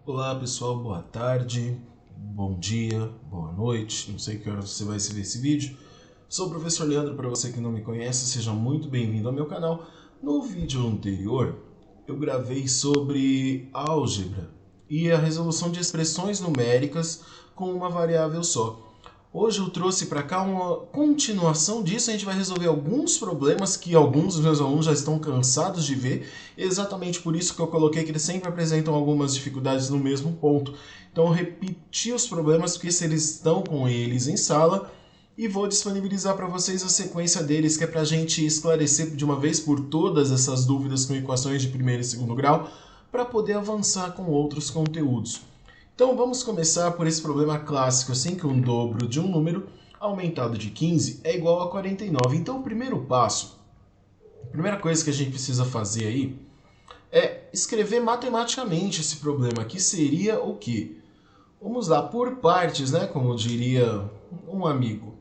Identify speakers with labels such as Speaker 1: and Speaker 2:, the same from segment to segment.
Speaker 1: Olá pessoal, boa tarde, bom dia, boa noite, não sei que horas você vai ver esse vídeo. Sou o professor Leandro, para você que não me conhece, seja muito bem-vindo ao meu canal. No vídeo anterior, eu gravei sobre álgebra e a resolução de expressões numéricas com uma variável só. Hoje eu trouxe para cá uma continuação disso, a gente vai resolver alguns problemas que alguns dos meus alunos já estão cansados de ver, exatamente por isso que eu coloquei que eles sempre apresentam algumas dificuldades no mesmo ponto. Então eu repeti os problemas porque se eles estão com eles em sala e vou disponibilizar para vocês a sequência deles, que é para a gente esclarecer de uma vez por todas essas dúvidas com equações de primeiro e segundo grau, para poder avançar com outros conteúdos. Então vamos começar por esse problema clássico, assim que um dobro de um número aumentado de 15 é igual a 49. Então o primeiro passo, a primeira coisa que a gente precisa fazer aí é escrever matematicamente esse problema, que seria o quê? Vamos lá, por partes, né? Como diria um amigo.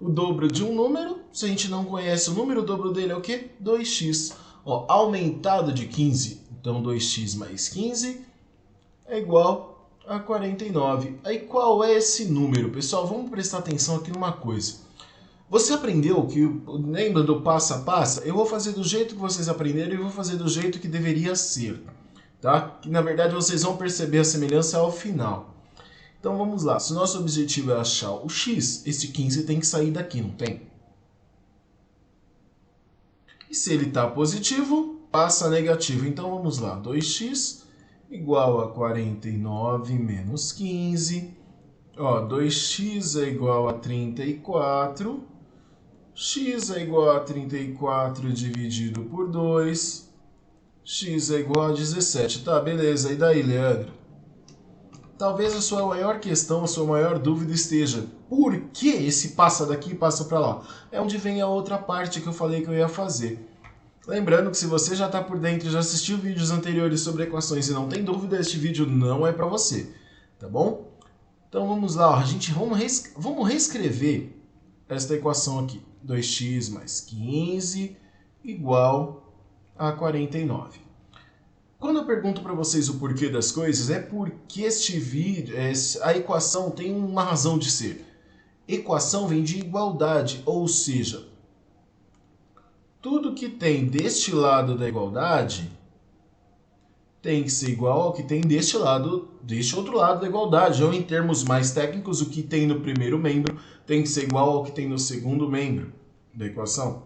Speaker 1: O dobro de um número, se a gente não conhece o número, o dobro dele é o quê? 2x. Ó, aumentado de 15, então 2x mais 15 é igual a 49. Aí qual é esse número? Pessoal, vamos prestar atenção aqui numa coisa. Você aprendeu que, lembra do passo a passo? Eu vou fazer do jeito que vocês aprenderam e vou fazer do jeito que deveria ser. Tá? Que na verdade vocês vão perceber a semelhança ao final. Então vamos lá. Se o nosso objetivo é achar o x, esse 15 tem que sair daqui, não tem? E se ele está positivo, passa negativo. Então vamos lá. 2x igual a 49 menos 15. Ó, 2x é igual a 34. X é igual a 34 dividido por 2. X é igual a 17. Tá, beleza. E daí, Leandro? Talvez a sua maior questão, a sua maior dúvida esteja: por que esse passa daqui e passa para lá? É onde vem a outra parte que eu falei que eu ia fazer. Lembrando que se você já está por dentro e já assistiu vídeos anteriores sobre equações e não tem dúvida, este vídeo não é para você, tá bom? Então vamos lá, vamos reescrever esta equação aqui. 2x mais 15 igual a 49. Quando eu pergunto para vocês o porquê das coisas, é porque este vídeo, a equação tem uma razão de ser. Equação vem de igualdade, ou seja, tudo que tem deste lado da igualdade tem que ser igual ao que tem deste outro lado da igualdade. Ou em termos mais técnicos, o que tem no primeiro membro tem que ser igual ao que tem no segundo membro da equação.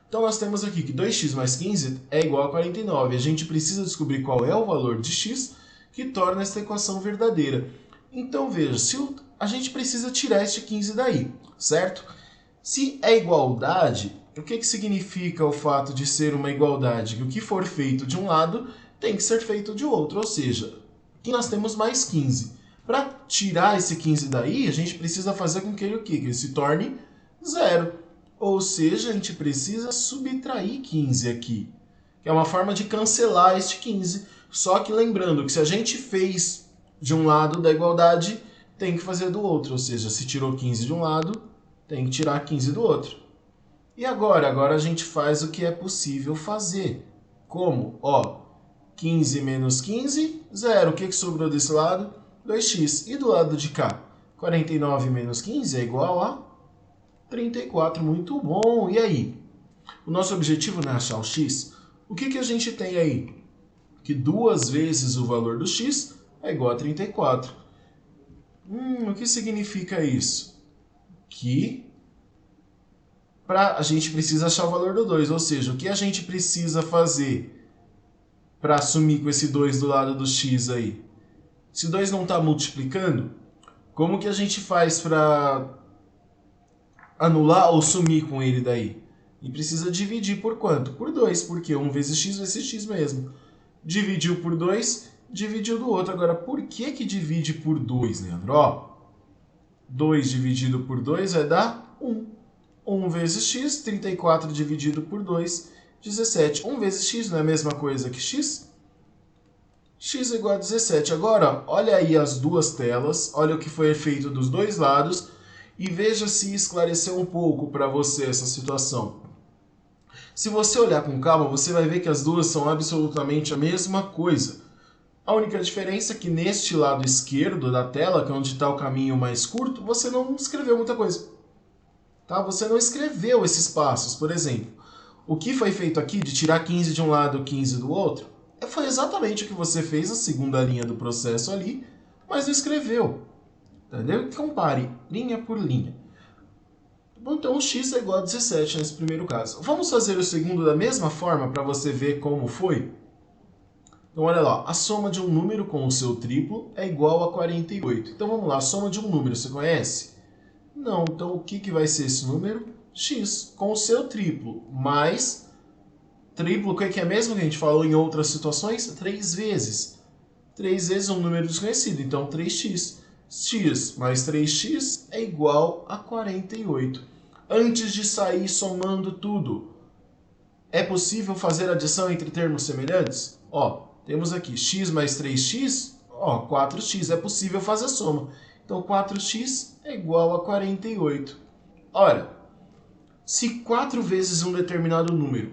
Speaker 1: Então nós temos aqui que 2x mais 15 é igual a 49. A gente precisa descobrir qual é o valor de x que torna esta equação verdadeira. Então veja, a gente precisa tirar este 15 daí, certo? Se é igualdade, o que significa o fato de ser uma igualdade? Que o que for feito de um lado tem que ser feito de outro, ou seja, aqui nós temos mais 15. Para tirar esse 15 daí, a gente precisa fazer com que ele, que ele se torne zero. Ou seja, a gente precisa subtrair 15 aqui, que é uma forma de cancelar este 15. Só que lembrando que se a gente fez de um lado da igualdade, tem que fazer do outro. Ou seja, se tirou 15 de um lado, tem que tirar 15 do outro. E agora? Agora a gente faz o que é possível fazer. Como? Ó, 15 menos 15, 0. O que sobrou desse lado? 2x. E do lado de cá? 49 menos 15 é igual a 34. Muito bom. E aí? O nosso objetivo não é achar o x? O que a gente tem aí? Que 2 vezes o valor do x é igual a 34. O que significa isso? Que a gente precisa achar o valor do 2, ou seja, o que a gente precisa fazer para assumir com esse 2 do lado do x aí? Se o 2 não está multiplicando, como que a gente faz para anular ou sumir com ele daí? E precisa dividir por quanto? Por 2, porque 1 vezes x vai ser x mesmo. Dividiu por 2, dividiu do outro. Agora, por que divide por 2, Leandro? Ó, 2 dividido por 2 vai dar 1. 1 vezes x, 34 dividido por 2, 17. 1 vezes x não é a mesma coisa que x? X é igual a 17. Agora, olha aí as duas telas, olha o que foi feito dos dois lados e veja se esclareceu um pouco para você essa situação. Se você olhar com calma, você vai ver que as duas são absolutamente a mesma coisa. A única diferença é que neste lado esquerdo da tela, que é onde está o caminho mais curto, você não escreveu muita coisa. Tá? Você não escreveu esses passos, por exemplo. O que foi feito aqui de tirar 15 de um lado e 15 do outro, foi exatamente o que você fez na segunda linha do processo ali, mas não escreveu. Entendeu? Compare linha por linha. Bom, então o x é igual a 17 nesse primeiro caso. Vamos fazer o segundo da mesma forma para você ver como foi? Então olha lá, a soma de um número com o seu triplo é igual a 48. Então vamos lá, a soma de um número, você conhece? Não, então o que vai ser esse número? X, com o seu triplo, mais triplo, o que é mesmo que a gente falou em outras situações? 3 vezes. 3 vezes um número desconhecido, então 3x. X mais 3x é igual a 48. Antes de sair somando tudo, é possível fazer adição entre termos semelhantes? Ó, temos aqui x mais 3x, ó, 4x. É possível fazer a soma. Então 4x é igual a 48. Ora, se 4 vezes um determinado número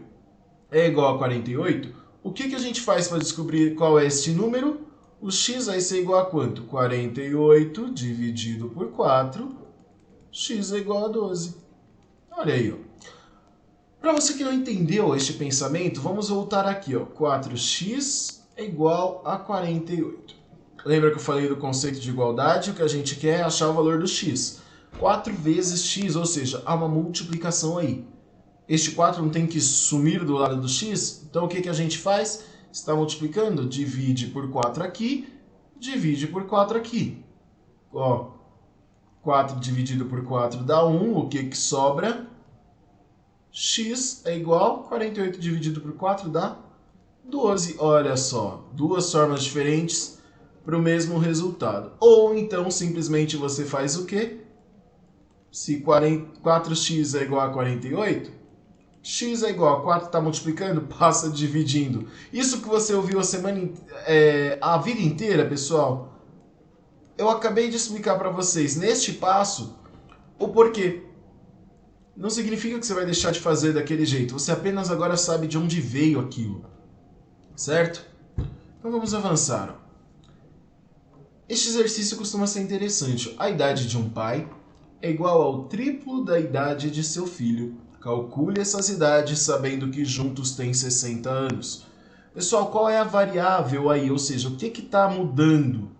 Speaker 1: é igual a 48, o que a gente faz para descobrir qual é este número? O x vai ser igual a quanto? 48 dividido por 4, x é igual a 12. Olha aí, ó. Para você que não entendeu este pensamento, vamos voltar aqui, ó. 4x é igual a 48. Lembra que eu falei do conceito de igualdade? O que a gente quer é achar o valor do x. 4 vezes x, ou seja, há uma multiplicação aí. Este 4 não tem que sumir do lado do x? Então o que a gente faz? Está multiplicando? Divide por 4 aqui, divide por 4 aqui. Ó, 4 dividido por 4 dá 1, o que sobra? X é igual a 48 dividido por 4 dá 12. Olha só, duas formas diferentes para o mesmo resultado. Ou então simplesmente você faz o quê? Se 4x é igual a 48, x é igual a 4, está multiplicando, passa dividindo. Isso que você ouviu a vida inteira, pessoal, eu acabei de explicar para vocês neste passo o porquê. Não significa que você vai deixar de fazer daquele jeito, você apenas agora sabe de onde veio aquilo, certo? Então vamos avançar. Este exercício costuma ser interessante. A idade de um pai é igual ao triplo da idade de seu filho. Calcule essas idades sabendo que juntos têm 60 anos. Pessoal, qual é a variável aí? Ou seja, o que está mudando?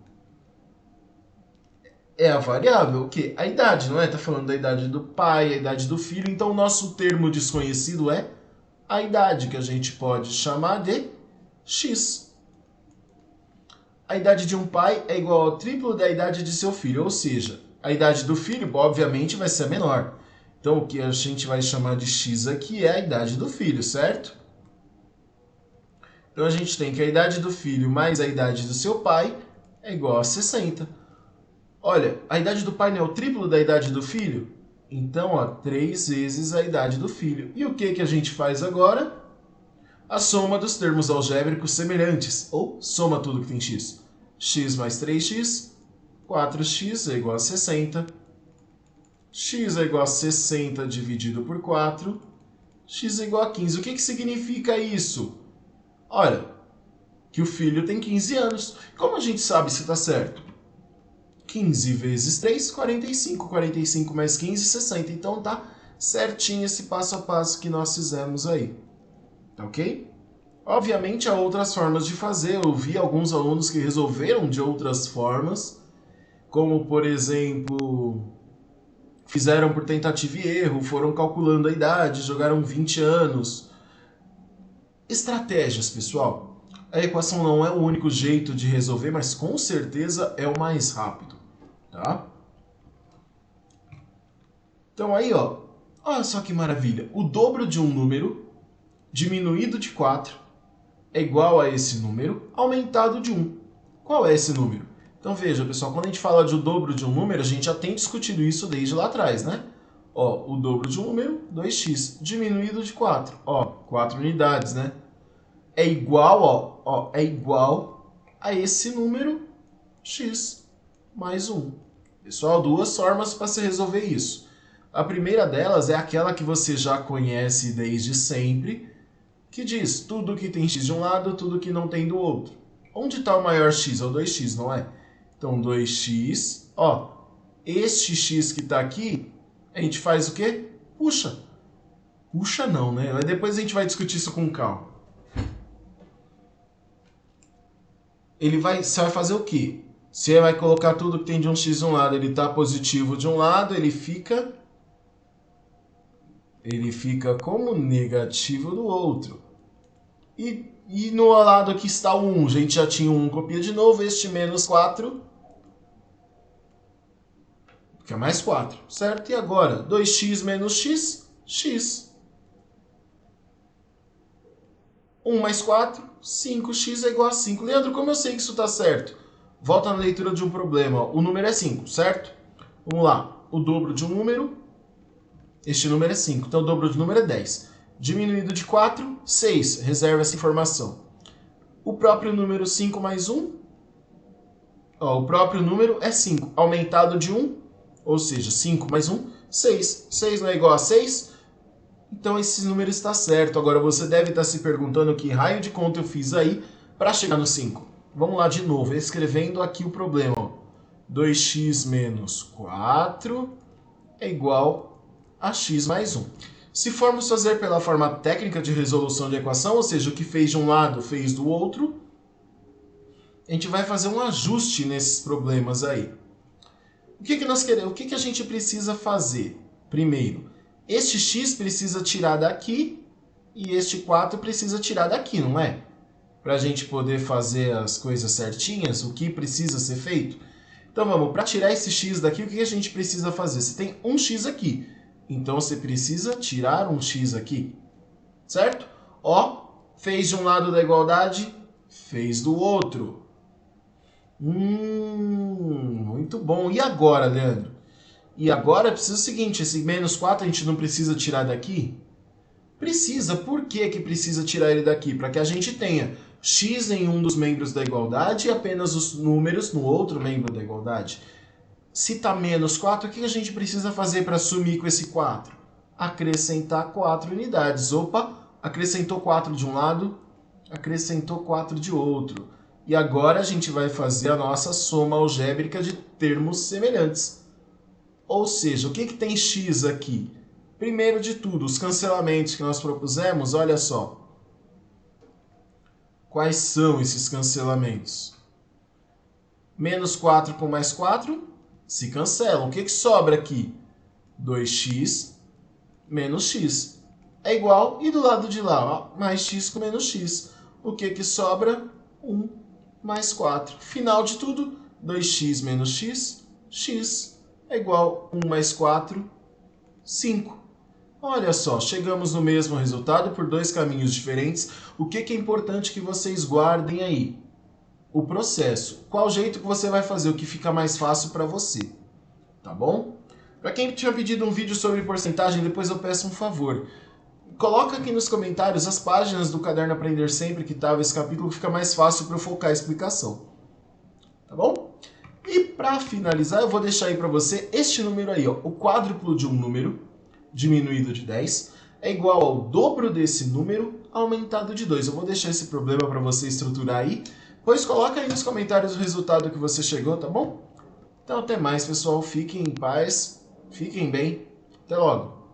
Speaker 1: É a variável o quê? A idade, não é? Está falando da idade do pai, a idade do filho. Então, o nosso termo desconhecido é a idade, que a gente pode chamar de x. A idade de um pai é igual ao triplo da idade de seu filho. Ou seja, a idade do filho, obviamente, vai ser menor. Então, o que a gente vai chamar de x aqui é a idade do filho, certo? Então, a gente tem que a idade do filho mais a idade do seu pai é igual a 60. Olha, a idade do pai não é o triplo da idade do filho? Então, ó, 3 vezes a idade do filho. E o que a gente faz agora? A soma dos termos algébricos semelhantes, ou soma tudo que tem x. X mais 3x, 4x é igual a 60. X é igual a 60 dividido por 4. X é igual a 15. O que significa isso? Olha, que o filho tem 15 anos. Como a gente sabe se está certo? 15 vezes 3, 45. 45 mais 15, 60. Então tá certinho esse passo a passo que nós fizemos aí. Tá ok? Obviamente há outras formas de fazer. Eu vi alguns alunos que resolveram de outras formas. Como, por exemplo, fizeram por tentativa e erro, foram calculando a idade, jogaram 20 anos. Estratégias, pessoal. A equação não é o único jeito de resolver, mas com certeza é o mais rápido, tá? Então aí, ó, olha só que maravilha. O dobro de um número diminuído de 4 é igual a esse número aumentado de 1. Qual é esse número? Então veja, pessoal, quando a gente fala de o dobro de um número, a gente já tem discutido isso desde lá atrás, né? Ó, o dobro de um número, 2x, diminuído de 4. Ó, 4 unidades, né? É igual, ó, é igual a esse número x mais 1. Pessoal, duas formas para se resolver isso. A primeira delas é aquela que você já conhece desde sempre, que diz tudo que tem x de um lado, tudo que não tem do outro. Onde está o maior x? É o 2x, não é? Então, 2x, ó, este x que está aqui, a gente faz o quê? Puxa. Puxa não, né? Mas depois a gente vai discutir isso com calma. Você vai fazer o quê? Você vai colocar tudo que tem de um x de um lado, ele está positivo de um lado, ele fica como negativo do outro. E no lado aqui está o 1, a gente já tinha um, copia de novo, este menos 4, fica mais 4, certo? E agora, 2x menos x, x. 1 mais 4, 5x é igual a 5. Leandro, como eu sei que isso está certo? Volta na leitura de um problema. O número é 5, certo? Vamos lá. O dobro de um número, este número é 5. Então, o dobro do número é 10. Diminuído de 4, 6. Reserva essa informação. O próprio número 5 mais 1, ó, o próprio número é 5. Aumentado de 1, ou seja, 5 mais 1, 6. 6 não é igual a 6? Então esse número está certo. Agora você deve estar se perguntando que raio de conta eu fiz aí para chegar no 5. Vamos lá de novo, escrevendo aqui o problema. Ó. 2x menos 4 é igual a x mais 1. Se formos fazer pela forma técnica de resolução de equação, ou seja, o que fez de um lado fez do outro, a gente vai fazer um ajuste nesses problemas aí. O que nós queremos? O que a gente precisa fazer? Primeiro, este x precisa tirar daqui e este 4 precisa tirar daqui, não é? Para a gente poder fazer as coisas certinhas, o que precisa ser feito. Então vamos, para tirar esse x daqui, o que a gente precisa fazer? Você tem um x aqui, então você precisa tirar um x aqui, certo? Ó, fez de um lado da igualdade, fez do outro. Muito bom. E agora, Leandro? E agora precisa o seguinte, esse menos 4 a gente não precisa tirar daqui? Precisa. Por que precisa tirar ele daqui? Para que a gente tenha x em um dos membros da igualdade e apenas os números no outro membro da igualdade. Se está menos 4, o que a gente precisa fazer para sumir com esse 4? Acrescentar 4 unidades. Opa, acrescentou 4 de um lado, acrescentou 4 de outro. E agora a gente vai fazer a nossa soma algébrica de termos semelhantes. Ou seja, o que tem x aqui? Primeiro de tudo, os cancelamentos que nós propusemos, olha só. Quais são esses cancelamentos? Menos 4 com mais 4 se cancelam. O que sobra aqui? 2x menos x. É igual, e do lado de lá, ó, mais x com menos x. O que sobra? 1 mais 4. Final de tudo, 2x menos x, x é igual a 1 mais 4, 5. Olha só, chegamos no mesmo resultado por dois caminhos diferentes. O que é importante que vocês guardem aí? O processo. Qual jeito que você vai fazer, o que fica mais fácil para você. Tá bom? Para quem tinha pedido um vídeo sobre porcentagem, depois eu peço um favor. Coloca aqui nos comentários as páginas do Caderno Aprender Sempre que estava esse capítulo, que fica mais fácil para eu focar a explicação. Tá bom? E para finalizar, eu vou deixar aí para você este número aí, ó, o quádruplo de um número diminuído de 10 é igual ao dobro desse número aumentado de 2. Eu vou deixar esse problema para você estruturar aí, pois coloca aí nos comentários o resultado que você chegou, tá bom? Então até mais, pessoal. Fiquem em paz, fiquem bem. Até logo.